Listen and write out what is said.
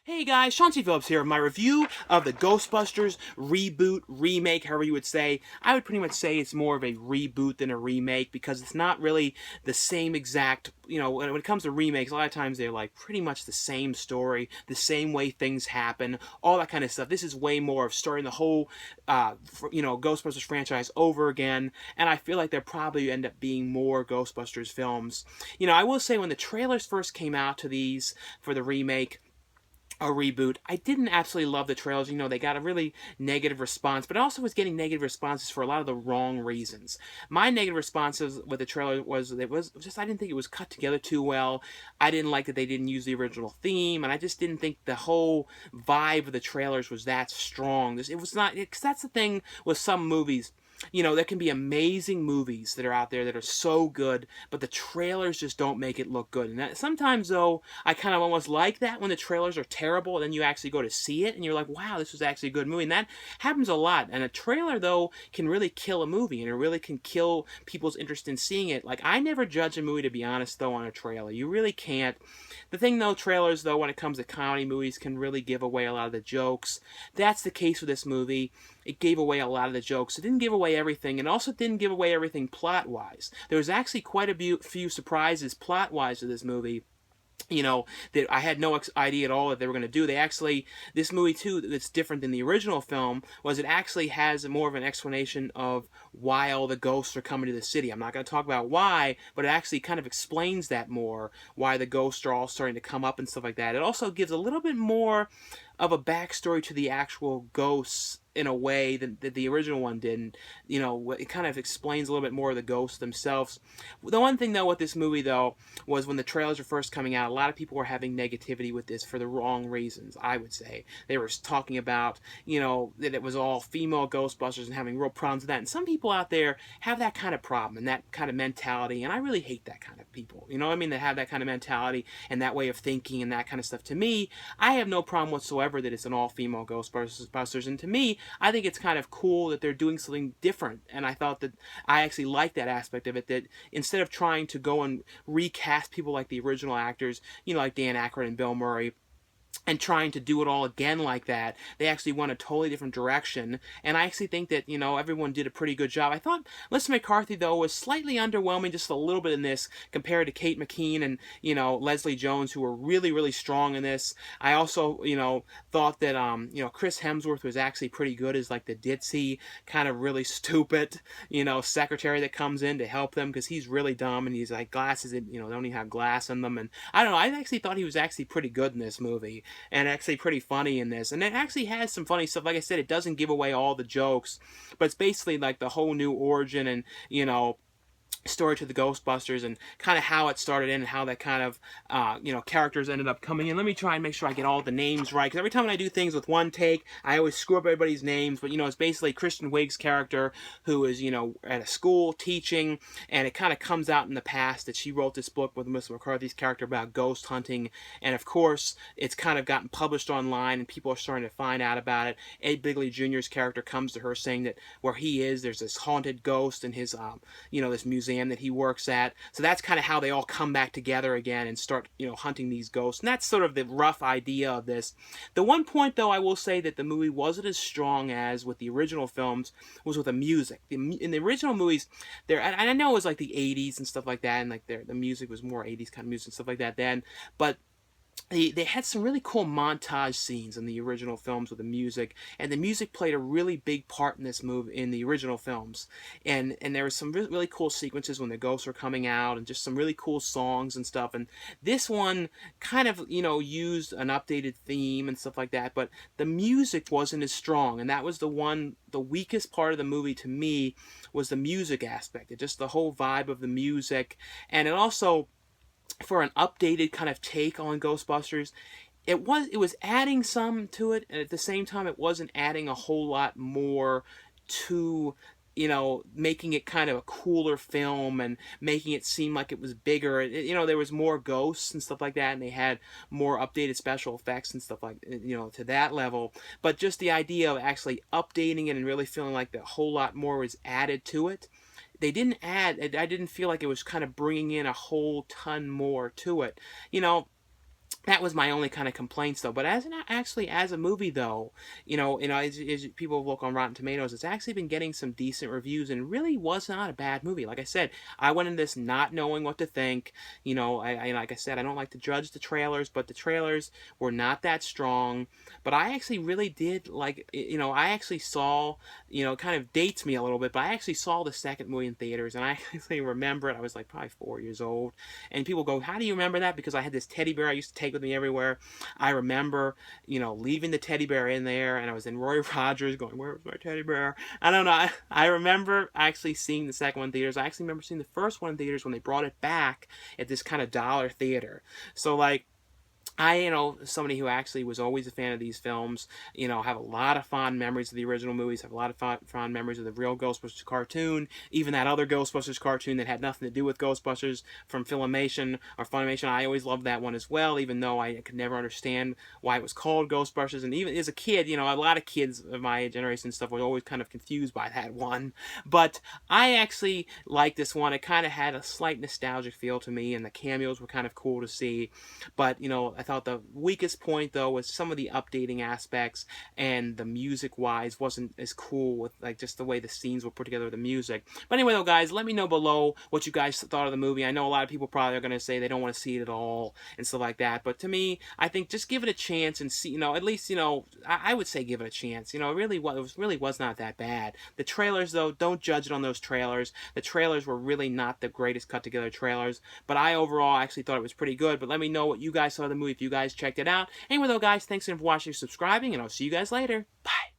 Hey guys, Sean C. Phillips here with my review of the Ghostbusters reboot, remake, however you would say. I would pretty much say it's more of a reboot than a remake because it's not really the same exact, when it comes to remakes, a lot of times they're like pretty much the same story, the same way things happen, all that kind of stuff. This is way more of starting the whole, Ghostbusters franchise over again, and I feel like there probably end up being more Ghostbusters films. I will say when the trailers first came out to these for the remake, a reboot, I didn't absolutely love the trailers. They got a really negative response, but I also was getting negative responses for a lot of the wrong reasons. My negative responses with the trailer was just I didn't think it was cut together too well. I didn't like that they didn't use the original theme, and I just didn't think the whole vibe of the trailers was that strong. It was not, because that's the thing with some movies. There can be amazing movies that are out there that are so good, but the trailers just don't make it look good. And sometimes, though, I kind of almost like that when the trailers are terrible, and then you actually go to see it, and you're like, wow, this was actually a good movie. And that happens a lot. And a trailer, though, can really kill a movie, and it really can kill people's interest in seeing it. Like, I never judge a movie, to be honest, though, on a trailer. You really can't. The thing, though, trailers, though, when it comes to comedy movies, can really give away a lot of the jokes. That's the case with this movie. It gave away a lot of the jokes. It didn't give away everything, and also didn't give away everything plot-wise. There was actually quite a few surprises plot-wise to this movie, that I had no idea at all that they were going to do. This movie too, that's different than the original film, was it actually has more of an explanation of why all the ghosts are coming to the city. I'm not going to talk about why, but it actually kind of explains that more, why the ghosts are all starting to come up and stuff like that. It also gives a little bit more of a backstory to the actual ghosts in a way that the original one didn't. It kind of explains a little bit more of the ghosts themselves. The one thing, though, with this movie, though, was when the trailers were first coming out, a lot of people were having negativity with this for the wrong reasons, I would say. They were talking about, that it was all female Ghostbusters and having real problems with that. And some people out there have that kind of problem and that kind of mentality, and I really hate that kind of people. You know what I mean? That have that kind of mentality and that way of thinking and that kind of stuff. To me, I have no problem whatsoever that it's an all-female Ghostbusters, and to me, I think it's kind of cool that they're doing something different, and I thought that I actually liked that aspect of it, that instead of trying to go and recast people like the original actors, like Dan Aykroyd and Bill Murray, and trying to do it all again like that, they actually went a totally different direction, and I actually think that, everyone did a pretty good job. I thought Melissa McCarthy, though, was slightly underwhelming just a little bit in this compared to Kate McKinnon and, Leslie Jones, who were really, really strong in this. I also, thought that, Chris Hemsworth was actually pretty good as, like, the ditzy, kind of really stupid, secretary that comes in to help them, because he's really dumb, and he's, like, glasses, that, don't even have glass in them, and I don't know, I actually thought he was actually pretty good in this movie, and actually pretty funny in this. And it actually has some funny stuff. Like I said, it doesn't give away all the jokes, but it's basically like the whole new origin and, story to the Ghostbusters and kind of how it started in and how that kind of, characters ended up coming in. Let me try and make sure I get all the names right, because every time I do things with one take, I always screw up everybody's names, but, it's basically Kristen Wiig's character who is, at a school teaching, and it kind of comes out in the past that she wrote this book with Mr. McCarthy's character about ghost hunting, and of course, it's kind of gotten published online, and people are starting to find out about it. Ed Bigley Jr.'s character comes to her saying that where he is, there's this haunted ghost in his, this museum that he works at. So that's kind of how they all come back together again and start, hunting these ghosts. And that's sort of the rough idea of this. The one point, though, I will say that the movie wasn't as strong as with the original films was with the music. In the original movies, and I know it was like the 80s and stuff like that, and like the music was more 80s kind of music and stuff like that then, but they had some really cool montage scenes in the original films with the music, and the music played a really big part in this movie in the original films, and there were some really cool sequences when the ghosts were coming out, and just some really cool songs and stuff. And this one kind of used an updated theme and stuff like that, but the music wasn't as strong, and that was the weakest part of the movie to me, was the music aspect. Just the whole vibe of the music, and it also, for an updated kind of take on Ghostbusters, it was adding some to it, and at the same time it wasn't adding a whole lot more to, making it kind of a cooler film and making it seem like it was bigger. There was more ghosts and stuff like that, and they had more updated special effects and stuff like, to that level. But just the idea of actually updating it and really feeling like a whole lot more was added to it, they didn't add. I didn't feel like it was kind of bringing in a whole ton more to it. that was my only kind of complaints though. But actually as a movie though, as people look on Rotten Tomatoes, it's actually been getting some decent reviews and really was not a bad movie. Like I said, I went in this not knowing what to think. I like I said, I don't like to judge the trailers, but the trailers were not that strong. But I actually really did like, I actually saw, it kind of dates me a little bit, but I actually saw the second movie in theaters, and I actually remember it. I was like probably 4 years old, and people go, "How do you remember that?" Because I had this teddy bear I used to take with me everywhere. I remember, leaving the teddy bear in there, and I was in Roy Rogers going, "Where was my teddy bear?" I don't know. I remember actually seeing the second one in theaters. I actually remember seeing the first one in theaters when they brought it back at this kind of dollar theater. So, like, somebody who actually was always a fan of these films, have a lot of fond memories of the original movies, have a lot of fond memories of the real Ghostbusters cartoon, even that other Ghostbusters cartoon that had nothing to do with Ghostbusters from Filmation or Funimation. I always loved that one as well, even though I could never understand why it was called Ghostbusters. And even as a kid, a lot of kids of my generation and stuff were always kind of confused by that one. But I actually liked this one. It kind of had a slight nostalgic feel to me, and the cameos were kind of cool to see. But, I thought the weakest point, though, was some of the updating aspects, and the music-wise wasn't as cool with, like, just the way the scenes were put together with the music. But anyway, though, guys, let me know below what you guys thought of the movie. I know a lot of people probably are going to say they don't want to see it at all and stuff like that. But to me, I think just give it a chance and see, at least, I would say give it a chance. It really was not that bad. The trailers, though, don't judge it on those trailers. The trailers were really not the greatest cut-together trailers. But I overall actually thought it was pretty good. But let me know what you guys saw of the movie if you guys checked it out. Anyway, though, guys, thanks again for watching and subscribing, and I'll see you guys later. Bye.